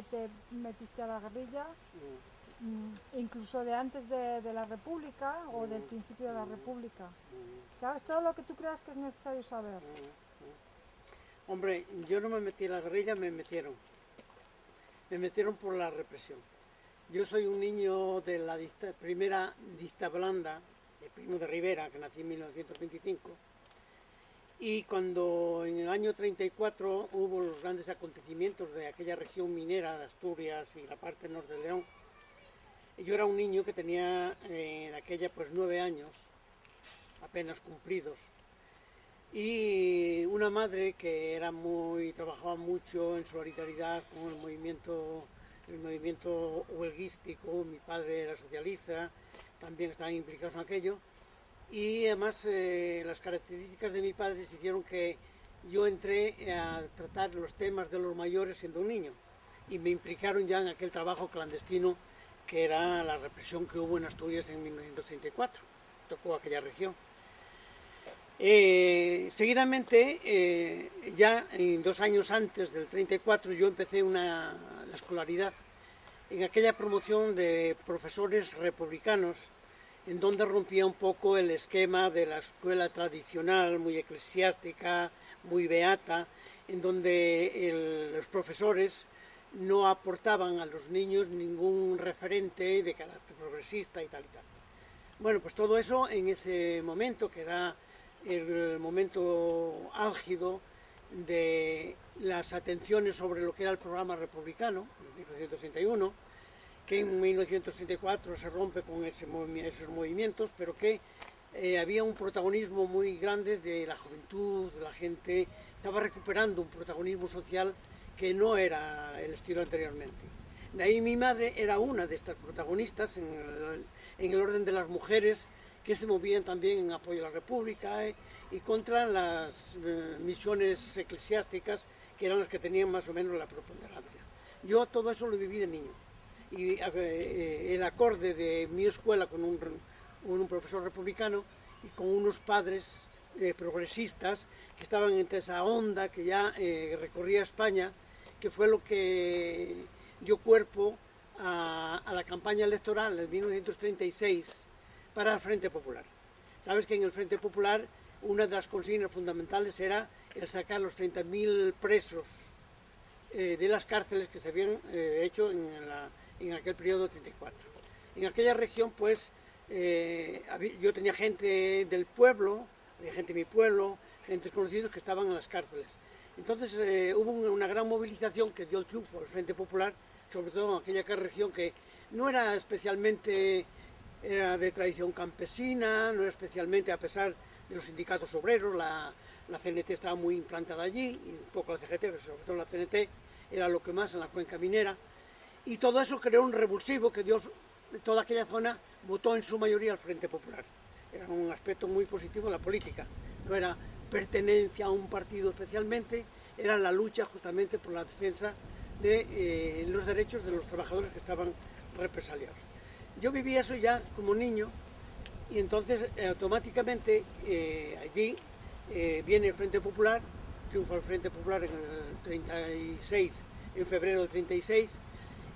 te metiste a la guerrilla, incluso de antes de la República o del principio de la República. ¿Sabes todo lo que tú creas que es necesario saber? Hombre, yo no me metí en la guerrilla, me metieron. Me metieron por la represión. Yo soy un niño de la primera dicta blanda, de Primo de Rivera, que nací en 1925, y cuando en el año 34 hubo los grandes acontecimientos de aquella región minera de Asturias y la parte norte de León, yo era un niño que tenía de aquella pues 9 años, apenas cumplidos, y una madre que trabajaba mucho en solidaridad con el movimiento huelguístico. Mi padre era socialista, también estaban implicados en aquello, y además las características de mi padre hicieron que yo entré a tratar los temas de los mayores siendo un niño, y me implicaron ya en aquel trabajo clandestino que era la represión que hubo en Asturias en 1934, tocó aquella región. Seguidamente, ya 2 años antes del 34, yo empecé la escolaridad en aquella promoción de profesores republicanos, en donde rompía un poco el esquema de la escuela tradicional, muy eclesiástica, muy beata, en donde los profesores no aportaban a los niños ningún referente de carácter progresista y tal y tal. Bueno, pues todo eso en ese momento, que era el momento álgido de las atenciones sobre lo que era el programa republicano, de 1961, que en 1934 se rompe con esos movimientos, pero que había un protagonismo muy grande de la juventud, de la gente, estaba recuperando un protagonismo social que no era el estilo anteriormente. De ahí mi madre era una de estas protagonistas en el orden de las mujeres que se movían también en apoyo a la República y contra las misiones eclesiásticas, que eran las que tenían más o menos la preponderancia. Yo todo eso lo viví de niño, y el acorde de mi escuela con un profesor republicano y con unos padres progresistas que estaban entre esa onda que ya recorría España, que fue lo que dio cuerpo a la campaña electoral de 1936 para el Frente Popular. Sabes que en el Frente Popular una de las consignas fundamentales era el sacar los 30.000 presos de las cárceles que se habían hecho en aquel periodo 34. En aquella región, pues, yo tenía gente del pueblo, había gente de mi pueblo, gente conocidos que estaban en las cárceles. Entonces hubo una gran movilización que dio el triunfo al Frente Popular, sobre todo en aquella región que no era especialmente, era de tradición campesina, no era especialmente, a pesar de los sindicatos obreros, la CNT estaba muy implantada allí, y un poco la CGT, pero sobre todo la CNT era lo que más en la cuenca minera, y todo eso creó un revulsivo que dio, toda aquella zona votó en su mayoría al Frente Popular. Era un aspecto muy positivo en la política, no era pertenencia a un partido especialmente, era la lucha justamente por la defensa de los derechos de los trabajadores que estaban represaliados. Yo viví eso ya como niño, y entonces automáticamente allí viene el Frente Popular, triunfa el Frente Popular en el 36, en febrero del 36,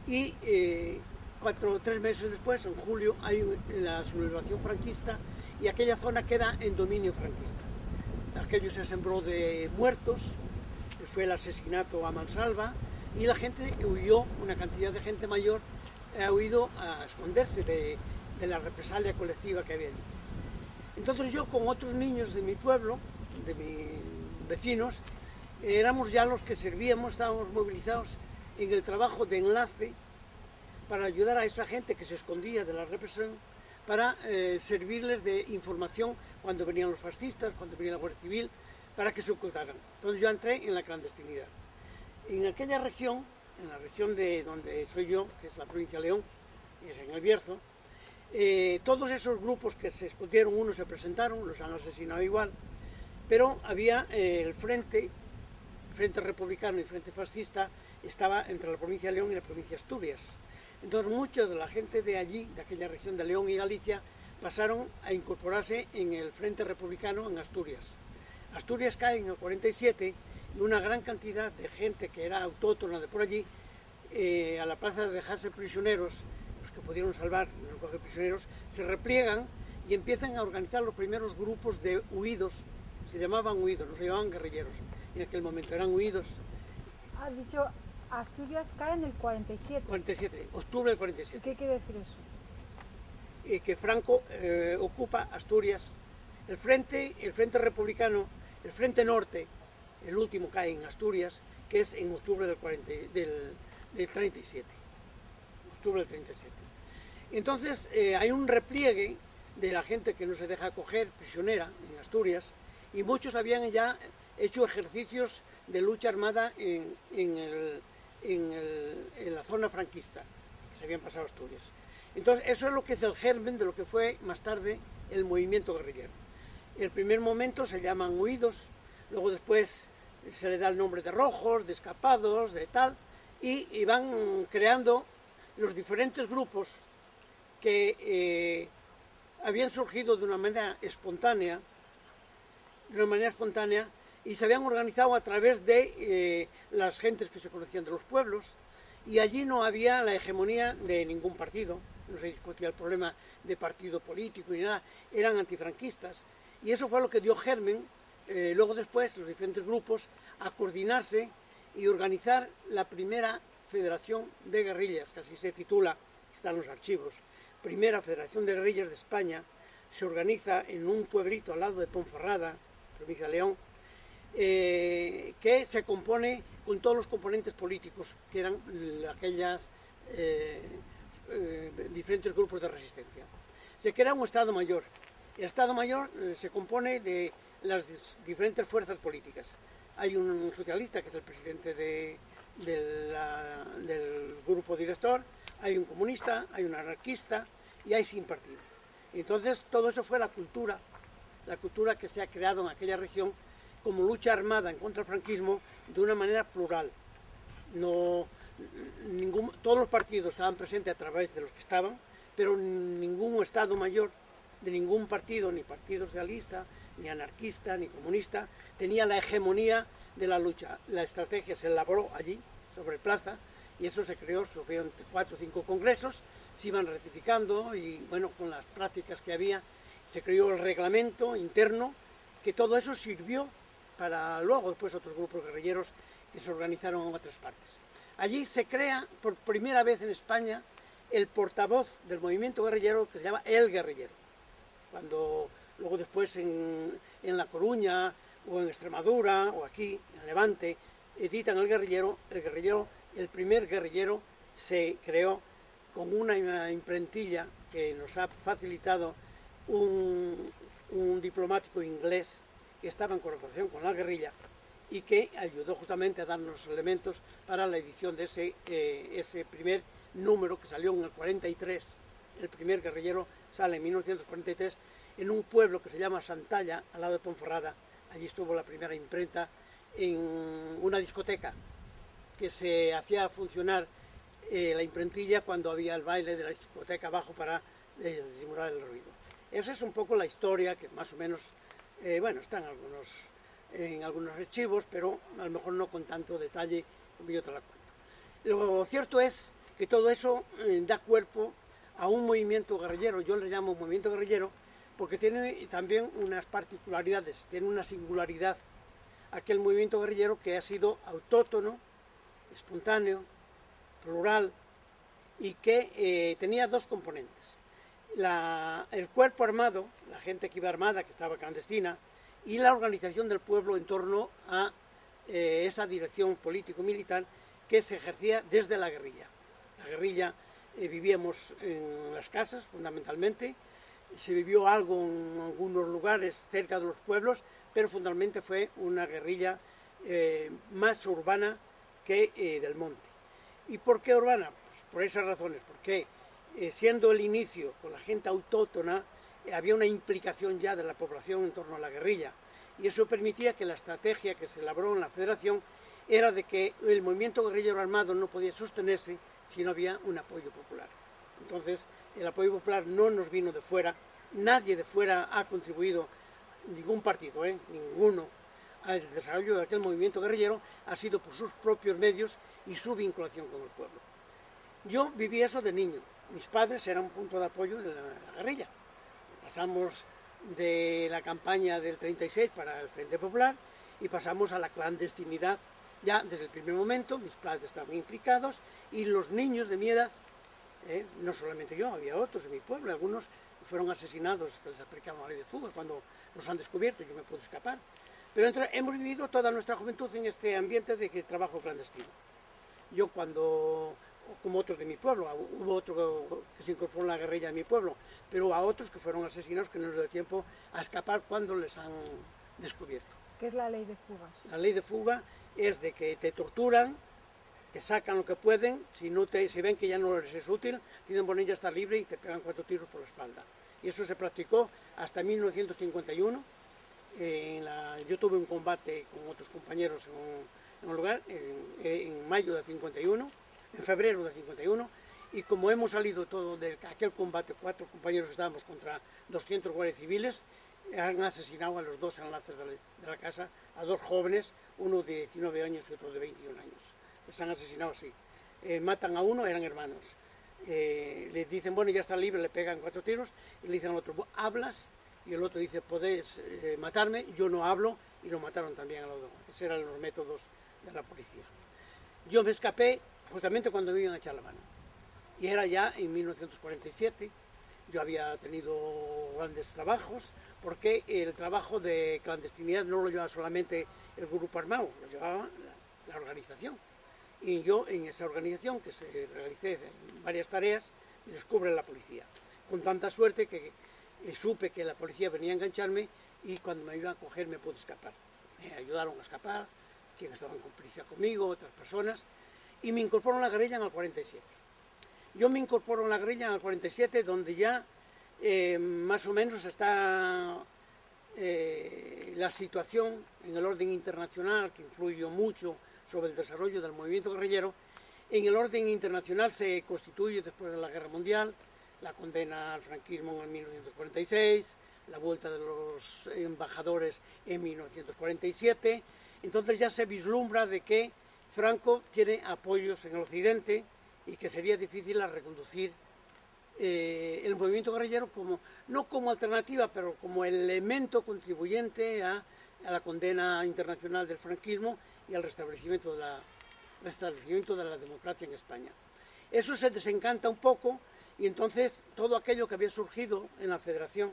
y 3 meses después, en julio, hay la sublevación franquista y aquella zona queda en dominio franquista. Aquello se sembró de muertos, fue el asesinato a mansalva, y la gente huyó, una cantidad de gente mayor ha huido a esconderse de la represalia colectiva que había allí. Entonces yo con otros niños de mi pueblo, de mis vecinos, éramos ya los que servíamos, estábamos movilizados en el trabajo de enlace para ayudar a esa gente que se escondía de la represión, para servirles de información cuando venían los fascistas, cuando venía la Guardia Civil, para que se ocultaran. Entonces yo entré en la clandestinidad. En aquella región, en la región de donde soy yo, que es la provincia de León, en el Bierzo, todos esos grupos que se escondieron, unos se presentaron, los han asesinado igual, pero había el frente republicano y frente fascista, estaba entre la provincia de León y la provincia de Asturias. Entonces mucha de la gente de allí, de aquella región de León y Galicia, pasaron a incorporarse en el Frente Republicano en Asturias. Asturias cae en el 47 y una gran cantidad de gente que era autóctona de por allí a la plaza de dejarse prisioneros, los que pudieron salvar, no coger prisioneros, se repliegan y empiezan a organizar los primeros grupos de huidos. Se llamaban huidos, no se llamaban guerrilleros. En aquel momento eran huidos. Has dicho Asturias cae en el 47. 47, octubre del ¿Y 47. qué quiere decir eso? Que Franco ocupa Asturias. El frente republicano, el frente norte, el último cae en Asturias, que es en octubre del 37. Octubre del 37. Entonces hay un repliegue de la gente que no se deja coger prisionera en Asturias, y muchos habían ya hecho ejercicios de lucha armada en la zona franquista, que se habían pasado a Asturias. Entonces eso es lo que es el germen de lo que fue más tarde el movimiento guerrillero. En el primer momento se llaman huidos, luego después se le da el nombre de rojos, de escapados, de tal, y van creando los diferentes grupos que habían surgido de una manera espontánea, y se habían organizado a través de las gentes que se conocían de los pueblos, y allí no había la hegemonía de ningún partido, no se discutía el problema de partido político ni nada, eran antifranquistas, y eso fue lo que dio germen, luego después, los diferentes grupos, a coordinarse y organizar la primera Federación de Guerrillas, que así se titula, están los archivos, Primera Federación de Guerrillas de España. Se organiza en un pueblito al lado de Ponferrada, provincia de León, que se compone con todos los componentes políticos, que eran aquellas diferentes grupos de resistencia. Se crea un Estado Mayor. El Estado Mayor se compone de las diferentes fuerzas políticas. Hay un socialista, que es el presidente del grupo director, hay un comunista, hay un anarquista y hay sin partido. Entonces todo eso fue la cultura que se ha creado en aquella región como lucha armada en contra del franquismo de una manera plural. Todos los partidos estaban presentes a través de los que estaban, pero ningún Estado Mayor de ningún partido, ni partido socialista, ni anarquista, ni comunista, tenía la hegemonía de la lucha. La estrategia se elaboró allí, sobre plaza, y eso se creó, se hubieron 4 o 5 congresos, se iban ratificando, y bueno, con las prácticas que había, se creó el reglamento interno, que todo eso sirvió para luego después otros grupos guerrilleros que se organizaron en otras partes. Allí se crea por primera vez en España el portavoz del movimiento guerrillero, que se llama El Guerrillero. Cuando luego después en La Coruña o en Extremadura o aquí en Levante editan El Guerrillero, el primer guerrillero se creó con una imprentilla que nos ha facilitado un diplomático inglés que estaba en colaboración con la guerrilla y que ayudó justamente a darnos los elementos para la edición de ese primer número que salió en el 43. El primer guerrillero sale en 1943 en un pueblo que se llama Santalla, al lado de Ponferrada. Allí estuvo la primera imprenta en una discoteca que se hacía funcionar la imprentilla cuando había el baile de la discoteca abajo para disimular el ruido. Esa es un poco la historia que más o menos, bueno, está en algunos archivos, pero a lo mejor no con tanto detalle como yo te la cuento. Lo cierto es que todo eso da cuerpo a un movimiento guerrillero. Yo le llamo movimiento guerrillero porque tiene también unas particularidades, tiene una singularidad. Aquel movimiento guerrillero que ha sido autóctono, espontáneo, plural y que tenía 2 componentes. El cuerpo armado, la gente que iba armada, que estaba clandestina, y la organización del pueblo en torno a esa dirección político-militar que se ejercía desde la guerrilla. La guerrilla vivíamos en las casas fundamentalmente, se vivió algo en algunos lugares cerca de los pueblos, pero fundamentalmente fue una guerrilla más urbana que del monte. ¿Y por qué urbana? Pues por esas razones, porque siendo el inicio con la gente autóctona, había una implicación ya de la población en torno a la guerrilla, y eso permitía que la estrategia que se elaboró en la Federación era de que el movimiento guerrillero armado no podía sostenerse si no había un apoyo popular. Entonces, el apoyo popular no nos vino de fuera, nadie de fuera ha contribuido, ningún partido, ninguno, al desarrollo de aquel movimiento guerrillero, ha sido por sus propios medios y su vinculación con el pueblo. Yo viví eso de niño. Mis padres eran un punto de apoyo de la guerrilla. Pasamos de la campaña del 36 para el Frente Popular y pasamos a la clandestinidad. Ya desde el primer momento mis padres estaban implicados y los niños de mi edad, no solamente yo, había otros en mi pueblo, algunos fueron asesinados, que les aplicaron la ley de fuga cuando los han descubierto, yo me pude escapar. Pero entonces, hemos vivido toda nuestra juventud en este ambiente de trabajo clandestino. Yo cuando, como otros de mi pueblo, hubo otro que se incorporó en la guerrilla de mi pueblo, pero a otros que fueron asesinados que no les dio tiempo a escapar cuando les han descubierto. ¿Qué es la ley de fugas? La ley de fuga es de que te torturan, te sacan lo que pueden, si ven que ya no les es útil, tienen por ello estar libre y te pegan 4 tiros por la espalda. Y eso se practicó hasta 1951. Yo tuve un combate con otros compañeros en un lugar, en mayo de 51, en febrero de 51, y como hemos salido todo de aquel combate, 4 compañeros estábamos contra 200 guardias civiles, han asesinado a los 2 enlaces de la casa, a 2 jóvenes, uno de 19 años y otro de 21 años. Les han asesinado así. Matan a uno, eran hermanos. Le dicen, bueno, ya está libre, le pegan 4 tiros, y le dicen al otro, hablas, y el otro dice, podéis matarme, yo no hablo, y lo mataron también a los 2. Esos eran los métodos de la policía. Yo me escapé justamente cuando me iban a echar la mano. Y era ya en 1947, yo había tenido grandes trabajos, porque el trabajo de clandestinidad no lo llevaba solamente el grupo armado, lo llevaba la organización. Y yo en esa organización, que realicé varias tareas, me descubre la policía. Con tanta suerte que supe que la policía venía a engancharme y cuando me iban a coger me pude escapar. Me ayudaron a escapar, quienes estaban en complicidad conmigo, otras personas, y me incorporó a la guerrilla en el 47. Yo me incorporo en la guerrilla en el 47, donde ya más o menos está la situación en el orden internacional, que influyó mucho sobre el desarrollo del movimiento guerrillero. En el orden internacional se constituye después de la Guerra Mundial, la condena al franquismo en 1946, la vuelta de los embajadores en 1947, entonces ya se vislumbra de que Franco tiene apoyos en el occidente y que sería difícil a reconducir el movimiento guerrillero no como alternativa, pero como elemento contribuyente a la condena internacional del franquismo y al restablecimiento de la democracia en España. Eso se desencanta un poco y entonces todo aquello que había surgido en la Federación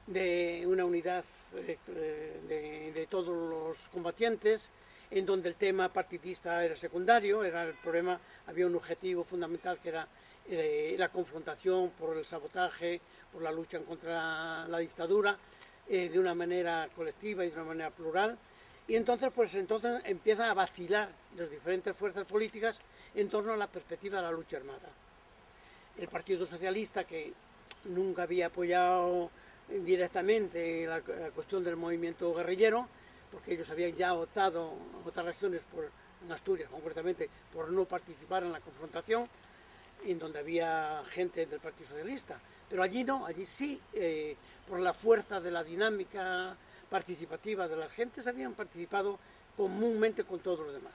de una unidad de todos los combatientes, en donde el tema partidista era secundario, era el problema, había un objetivo fundamental que era la confrontación por el sabotaje, por la lucha contra la dictadura, de una manera colectiva y de una manera plural. Y entonces empiezan a vacilar las diferentes fuerzas políticas en torno a la perspectiva de la lucha armada. El Partido Socialista, que nunca había apoyado directamente la cuestión del movimiento guerrillero, porque ellos habían ya optado en otras regiones, en Asturias concretamente, por no participar en la confrontación, en donde había gente del Partido Socialista. Pero allí no, allí sí, por la fuerza de la dinámica participativa de las gentes, habían participado comúnmente con todos los demás.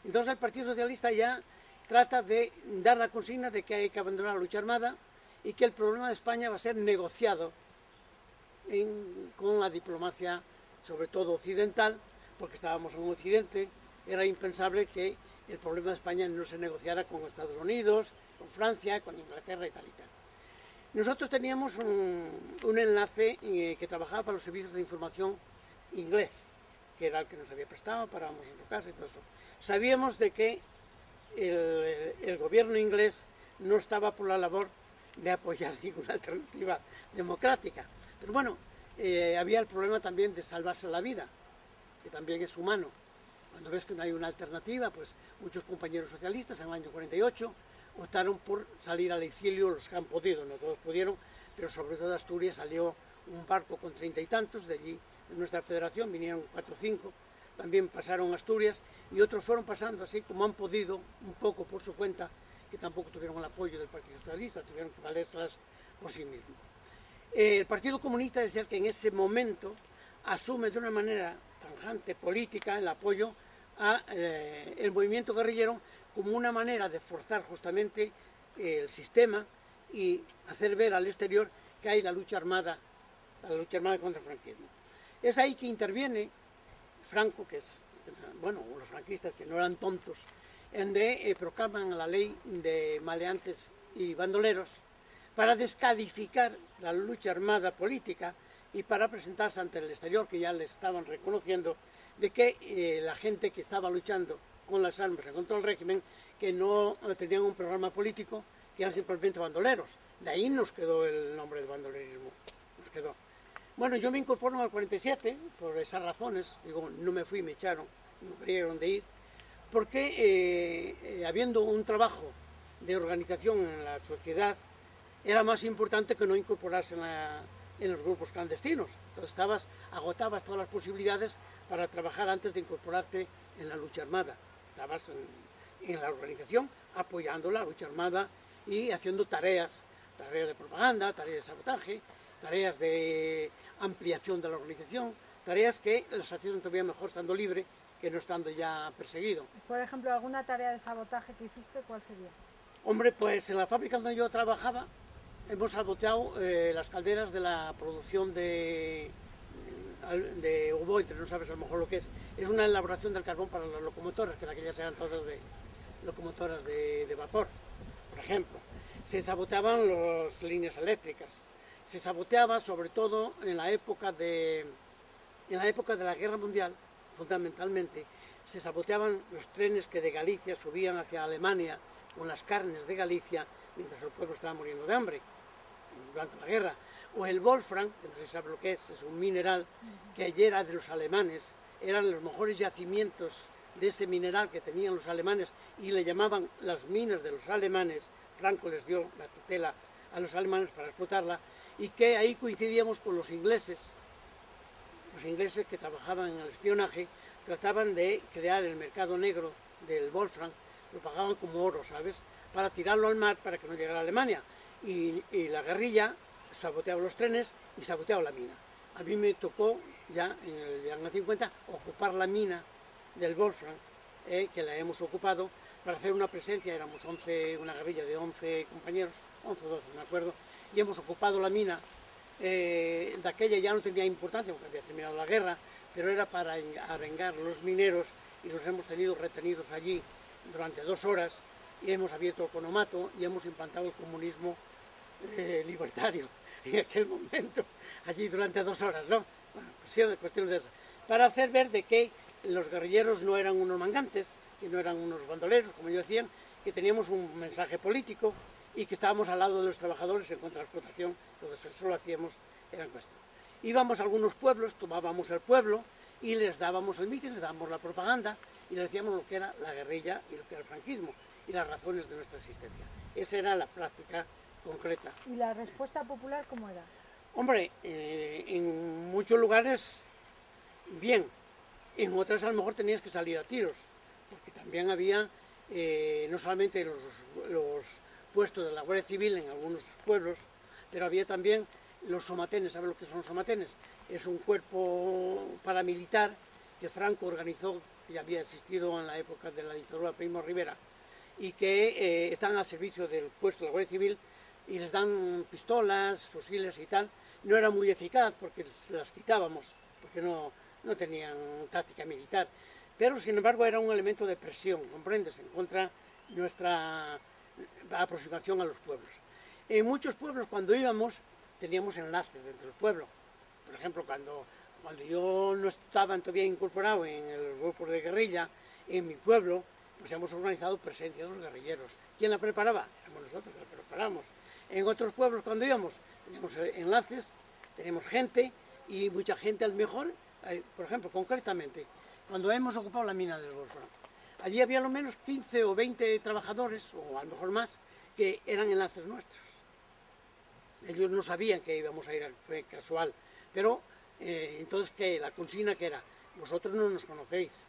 Entonces el Partido Socialista ya trata de dar la consigna de que hay que abandonar la lucha armada y que el problema de España va a ser negociado con la diplomacia, sobre todo occidental, porque estábamos en Occidente, era impensable que el problema de España no se negociara con Estados Unidos, con Francia, con Inglaterra y tal y tal. Nosotros teníamos un enlace que trabajaba para los servicios de información inglés, que era el que nos había prestado para nuestra casa y todo eso. Sabíamos de que el gobierno inglés no estaba por la labor de apoyar ninguna alternativa democrática. Pero bueno, había el problema también de salvarse la vida, que también es humano. Cuando ves que no hay una alternativa, pues muchos compañeros socialistas en el año 48 optaron por salir al exilio, los que han podido, no todos pudieron, pero sobre todo de Asturias salió un barco con 30 y tantos, de allí, de nuestra federación, vinieron 4 o 5, también pasaron a Asturias, y otros fueron pasando así como han podido, un poco por su cuenta, que tampoco tuvieron el apoyo del Partido Socialista, tuvieron que valérselas por sí mismos. El Partido Comunista es el que en ese momento asume de una manera tanjante política el apoyo al movimiento guerrillero como una manera de forzar justamente el sistema y hacer ver al exterior que hay la lucha armada contra el franquismo. Es ahí que interviene Franco, que es, bueno, los franquistas que no eran tontos, en de proclaman la ley de maleantes y bandoleros para descalificar la lucha armada política y para presentarse ante el exterior, que ya le estaban reconociendo, de que la gente que estaba luchando con las armas en contra del régimen, que no tenían un programa político, que eran simplemente bandoleros. De ahí nos quedó el nombre de bandolerismo, nos quedó. Bueno, yo me incorporo en el 47, por esas razones, digo, no me fui, me echaron, no quería dónde ir, porque habiendo un trabajo de organización en la sociedad, era más importante que no incorporarse en los grupos clandestinos. Entonces agotabas todas las posibilidades para trabajar antes de incorporarte en la lucha armada. Estabas en la organización apoyando la lucha armada y haciendo tareas de propaganda, tareas de sabotaje, tareas de ampliación de la organización, tareas que las hacían todavía mejor estando libre que no estando ya perseguido. Por ejemplo, ¿alguna tarea de sabotaje que hiciste, cuál sería? Hombre, pues en la fábrica donde yo trabajaba hemos saboteado las calderas de la producción de Ovoitre, no sabes a lo mejor lo que es. Es una elaboración del carbón para las locomotoras, que en aquellas eran todas de locomotoras de vapor, por ejemplo. Se saboteaban las líneas eléctricas. Se saboteaba sobre todo en la época de la Guerra Mundial, fundamentalmente. Se saboteaban los trenes que de Galicia subían hacia Alemania con las carnes de Galicia, mientras el pueblo estaba muriendo de hambre durante la guerra. O el Wolfram, que no se sabe lo que es un mineral que ayer era de los alemanes, eran los mejores yacimientos de ese mineral que tenían los alemanes y le llamaban las minas de los alemanes. Franco les dio la tutela a los alemanes para explotarla, y que ahí coincidíamos con los ingleses que trabajaban en el espionaje, trataban de crear el mercado negro del Wolfram, lo pagaban como oro, ¿sabes?, para tirarlo al mar para que no llegara a Alemania, y la guerrilla saboteaba los trenes y saboteaba la mina. A mí me tocó ya en el año 50 ocupar la mina del Wolfram, que la hemos ocupado, para hacer una presencia. Éramos una guerrilla de 11 compañeros, 11 o 12, no me acuerdo, y hemos ocupado la mina. De aquella ya no tenía importancia porque había terminado la guerra, pero era para arengar los mineros, y los hemos tenido retenidos allí durante 2 horas, y hemos abierto el conomato y hemos implantado el comunismo libertario en aquel momento, allí durante 2 horas, ¿no? Bueno, cuestiones de eso, para hacer ver de que los guerrilleros no eran unos mangantes, que no eran unos bandoleros, como ellos decían, que teníamos un mensaje político y que estábamos al lado de los trabajadores en contra de la explotación. Entonces eso lo hacíamos, era en cuestión. Íbamos a algunos pueblos, tomábamos el pueblo y les dábamos el mitin, les dábamos la propaganda y les decíamos lo que era la guerrilla y lo que era el franquismo y las razones de nuestra existencia. Esa era la práctica concreta. ¿Y la respuesta popular cómo era? Hombre, en muchos lugares bien, en otras a lo mejor tenías que salir a tiros, porque también había no solamente los puestos de la Guardia Civil en algunos pueblos, pero había también los somatenes. ¿Sabes lo que son somatenes? Es un cuerpo paramilitar que Franco organizó, que ya había existido en la época de la dictadura de Primo Rivera, y que están al servicio del puesto de la Guardia Civil y les dan pistolas, fusiles y tal. No era muy eficaz porque se las quitábamos, porque no tenían táctica militar, pero sin embargo era un elemento de presión, ¿comprendes?, en contra de nuestra aproximación a los pueblos. En muchos pueblos cuando íbamos teníamos enlaces dentro del pueblo. Por ejemplo, cuando yo no estaba todavía incorporado en el grupo de guerrilla, en mi pueblo, pues hemos organizado presencia de los guerrilleros. ¿Quién la preparaba? Éramos nosotros que la preparamos. En otros pueblos cuando íbamos teníamos enlaces, teníamos gente, y mucha gente al mejor. Por ejemplo, concretamente, cuando hemos ocupado la mina del Wolfram, allí había lo menos 15 o 20 trabajadores, o a lo mejor más, que eran enlaces nuestros. Ellos no sabían que íbamos a ir, fue casual, pero entonces que la consigna que era, vosotros no nos conocéis,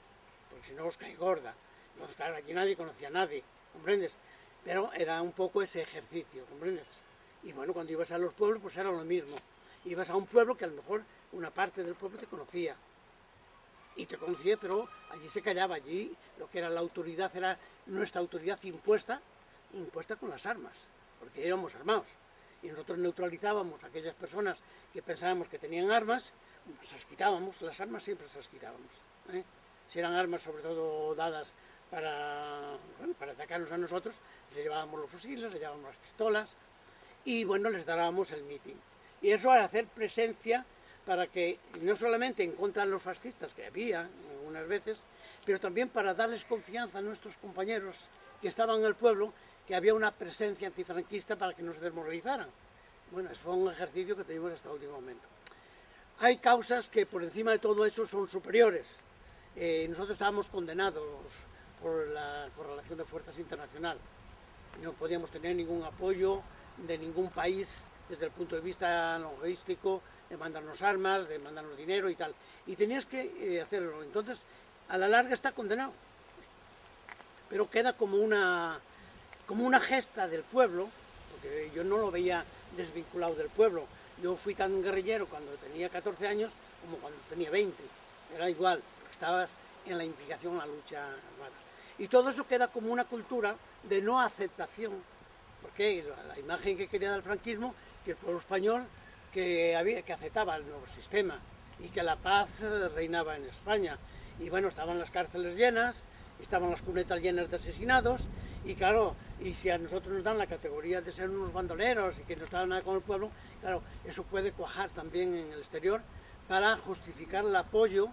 porque si no os cae gorda. Entonces claro, allí nadie conocía a nadie, ¿comprendes? Pero era un poco ese ejercicio, ¿comprendes? Y bueno, cuando ibas a los pueblos pues era lo mismo. Ibas a un pueblo que a lo mejor una parte del pueblo te conocía. y te conocía, pero allí se callaba, allí lo que era la autoridad era nuestra autoridad impuesta con las armas, porque éramos armados. Y nosotros neutralizábamos a aquellas personas que pensábamos que tenían armas, se las quitábamos, las armas siempre se las quitábamos. Si eran armas sobre todo dadas para atacarnos a nosotros, les llevábamos los fusiles, les llevábamos las pistolas y bueno, les dábamos el mitin. Y eso al hacer presencia para que no solamente en contra de los fascistas que había algunas veces, pero también para darles confianza a nuestros compañeros que estaban en el pueblo, que había una presencia antifranquista para que no se desmoralizaran. Bueno, fue un ejercicio que tuvimos hasta el último momento. Hay causas que por encima de todo eso son superiores. Nosotros estábamos condenados por la correlación de fuerzas internacional. No podíamos tener ningún apoyo de ningún país desde el punto de vista logístico, de mandarnos armas, de mandarnos dinero y tal. Y tenías que hacerlo. Entonces, a la larga está condenado. Pero queda como una gesta del pueblo, porque yo no lo veía desvinculado del pueblo. Yo fui tan guerrillero cuando tenía 14 años como cuando tenía 20. Era igual, porque estabas en la implicación en la lucha armada. Y todo eso queda como una cultura de no aceptación, porque la imagen que quería dar el franquismo, que el pueblo español que aceptaba el nuevo sistema y que la paz reinaba en España. Y bueno, estaban las cárceles llenas, estaban las cunetas llenas de asesinados, y claro, y si a nosotros nos dan la categoría de ser unos bandoleros y que no estaban nada con el pueblo, claro, eso puede cuajar también en el exterior para justificar el apoyo,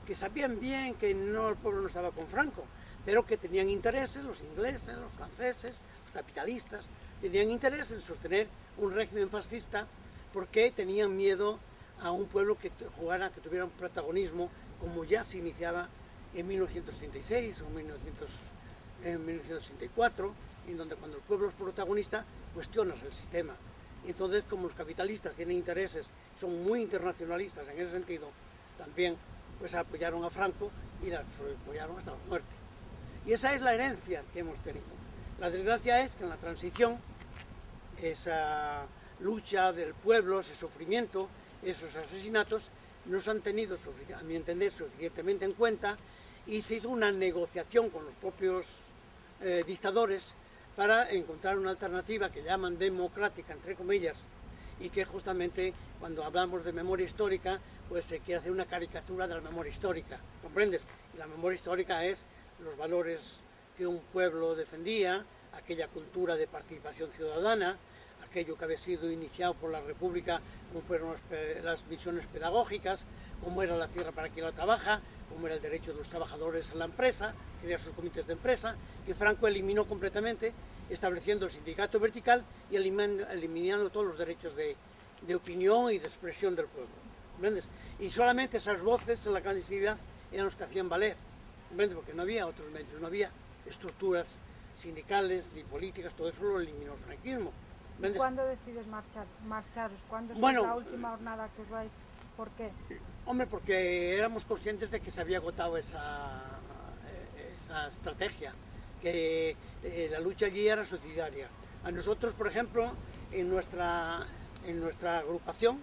que sabían bien que no, el pueblo no estaba con Franco, pero que tenían intereses, los ingleses, los franceses, los capitalistas, tenían interés en sostener un régimen fascista porque tenían miedo a un pueblo que tuviera un protagonismo como ya se iniciaba en 1936 o en 1934, en donde cuando el pueblo es protagonista cuestionas el sistema. Entonces, como los capitalistas tienen intereses, son muy internacionalistas en ese sentido, también pues apoyaron a Franco y la apoyaron hasta la muerte. Y esa es la herencia que hemos tenido. La desgracia es que en la transición, esa lucha del pueblo, ese sufrimiento, esos asesinatos, no se han tenido, a mi entender, suficientemente en cuenta, y se hizo una negociación con los propios dictadores para encontrar una alternativa que llaman democrática, entre comillas, y que justamente cuando hablamos de memoria histórica, pues se quiere hacer una caricatura de la memoria histórica, ¿comprendes? Y la memoria histórica es los valores que un pueblo defendía, aquella cultura de participación ciudadana, aquello que había sido iniciado por la República, como fueron las misiones pedagógicas, cómo era la tierra para quien la trabaja, cómo era el derecho de los trabajadores a la empresa, crea sus comités de empresa, que Franco eliminó completamente, estableciendo el sindicato vertical y eliminando todos los derechos de opinión y de expresión del pueblo. ¿Comprendes? Y solamente esas voces en la clandestinidad eran los que hacían valer, ¿comprendes? Porque no había otros medios, no había estructuras sindicales ni políticas, todo eso lo eliminó el franquismo. ¿Vendes? ¿Cuándo decides marcharos? ¿Cuándo es la última jornada que os vais? ¿Por qué? Hombre, porque éramos conscientes de que se había agotado esa estrategia, que la lucha allí era suicidaria. A nosotros, por ejemplo, en nuestra agrupación,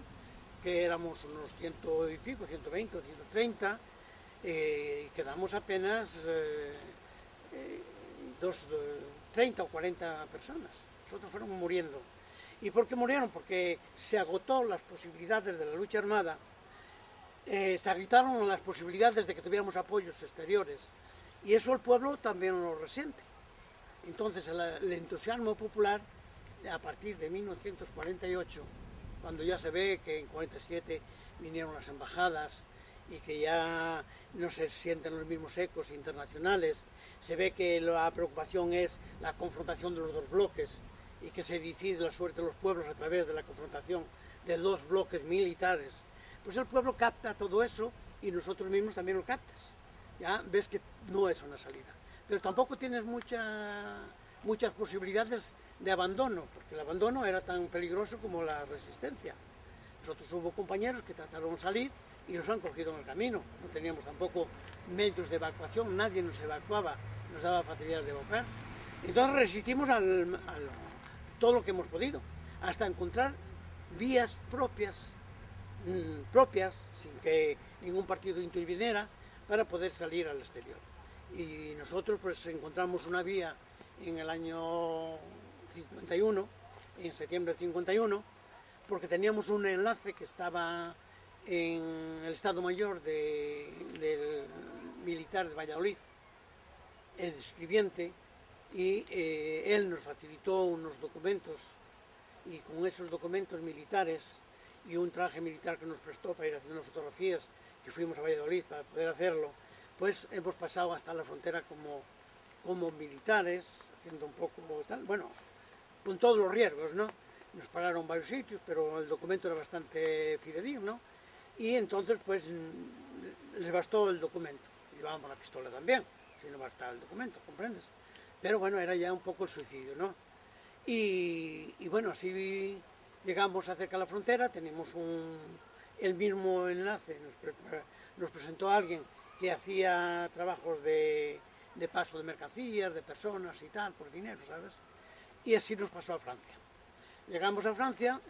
que éramos unos 100 y pico, 120 o 130, quedamos apenas 30 o 40 personas. Nosotros fueron muriendo. ¿Y por qué murieron? Porque se agotó las posibilidades de la lucha armada, se agitaron las posibilidades de que tuviéramos apoyos exteriores, y eso el pueblo también lo resiente. Entonces el entusiasmo popular, a partir de 1948, cuando ya se ve que en 47 vinieron las embajadas y que ya no se sienten los mismos ecos internacionales, se ve que la preocupación es la confrontación de los dos bloques y que se decide la suerte de los pueblos a través de la confrontación de dos bloques militares, pues el pueblo capta todo eso y nosotros mismos también lo captas. Ya ves que no es una salida, pero tampoco tienes muchas posibilidades de abandono, porque el abandono era tan peligroso como la resistencia. Nosotros hubo compañeros que trataron de salir y nos han cogido en el camino. No teníamos tampoco medios de evacuación, nadie nos evacuaba, nos daba facilidades de evacuar. Entonces resistimos todo lo que hemos podido, hasta encontrar vías propias, sin que ningún partido interviniera, para poder salir al exterior. Y nosotros pues encontramos una vía en el año 51, en septiembre del 51, porque teníamos un enlace que estaba en el Estado Mayor del militar de Valladolid, el escribiente, y él nos facilitó unos documentos, y con esos documentos militares y un traje militar que nos prestó para ir haciendo fotografías, que fuimos a Valladolid para poder hacerlo, pues hemos pasado hasta la frontera como militares, haciendo un poco tal, bueno, con todos los riesgos, ¿no? Nos pararon varios sitios, pero el documento era bastante fidedigno, y entonces pues les bastó el documento. Llevábamos la pistola también, si no bastaba el documento, ¿comprendes? Pero bueno, era ya un poco el suicidio, ¿no? Y bueno, así llegamos cerca de la frontera, tenemos el mismo enlace, nos presentó a alguien que hacía trabajos de paso de mercancías, de personas y tal, por dinero, ¿sabes? Y así nos pasó a Francia. Llegamos a Francia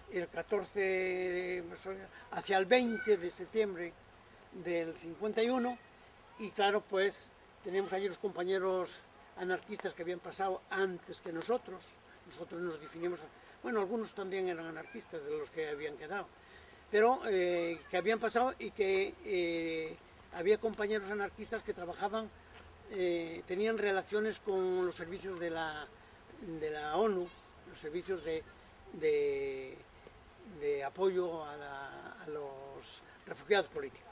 el 14, hacia el 20 de septiembre del 51, y claro, pues teníamos allí los compañeros anarquistas que habían pasado antes que nosotros nos definimos, bueno, algunos también eran anarquistas de los que habían quedado, pero que habían pasado, y que había compañeros anarquistas que trabajaban, tenían relaciones con los servicios de la ONU, los servicios de apoyo a los refugiados políticos.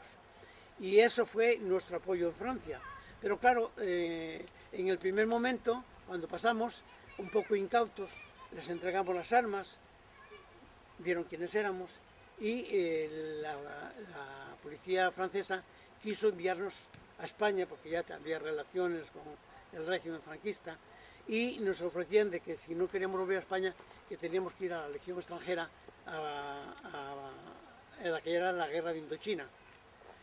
Y eso fue nuestro apoyo en Francia. Pero claro, en el primer momento, cuando pasamos, un poco incautos, les entregamos las armas, vieron quiénes éramos, y la policía francesa quiso enviarnos a España, porque ya había relaciones con el régimen franquista, y nos ofrecían de que si no queríamos volver a España, que teníamos que ir a la Legión extranjera a la que era la guerra de Indochina.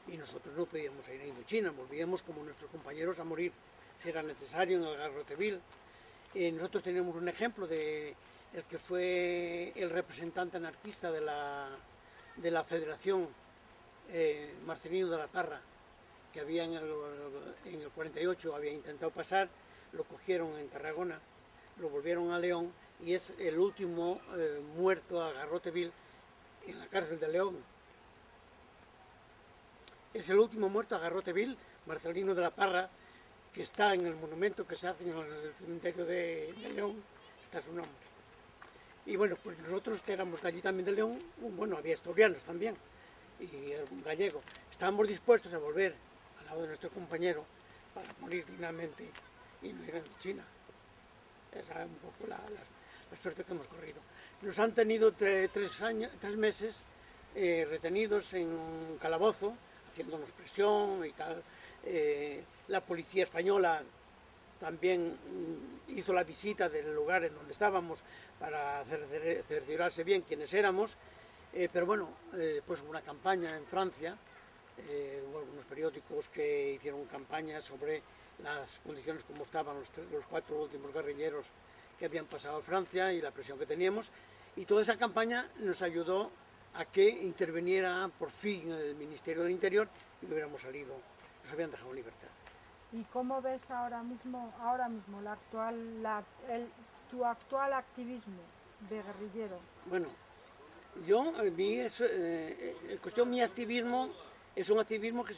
Y nosotros no podíamos ir a Indochina, volvíamos como nuestros compañeros a morir, si era necesario, en el Garroteville. Nosotros teníamos un ejemplo de el que fue el representante anarquista de la Federación, Marcelino de la Parra, que había en el 48 había intentado pasar, lo cogieron en Tarragona, lo volvieron a León, y es el último muerto a Garroteville en la cárcel de León. Es el último muerto a Garroteville, Marcelino de la Parra, que está en el monumento que se hace en el cementerio de León, está su nombre. Y bueno, pues nosotros que éramos de allí también de León, bueno, había asturianos también, y un gallego, estábamos dispuestos a volver al lado de nuestro compañero para morir dignamente y no ir a China. Esa es un poco la suerte que hemos corrido. Nos han tenido 3 meses retenidos en un calabozo, haciéndonos presión y tal. La policía española también hizo la visita del lugar en donde estábamos para cerciorarse bien quiénes éramos, pero bueno, pues hubo una campaña en Francia, hubo algunos periódicos que hicieron campañas sobre las condiciones como estaban los 4 últimos guerrilleros que habían pasado a Francia y la presión que teníamos, y toda esa campaña nos ayudó a que interviniera por fin el Ministerio del Interior y hubiéramos salido, nos habían dejado en libertad. ¿Y cómo ves ahora mismo tu actual activismo de guerrillero? Bueno, yo mi activismo es un activismo que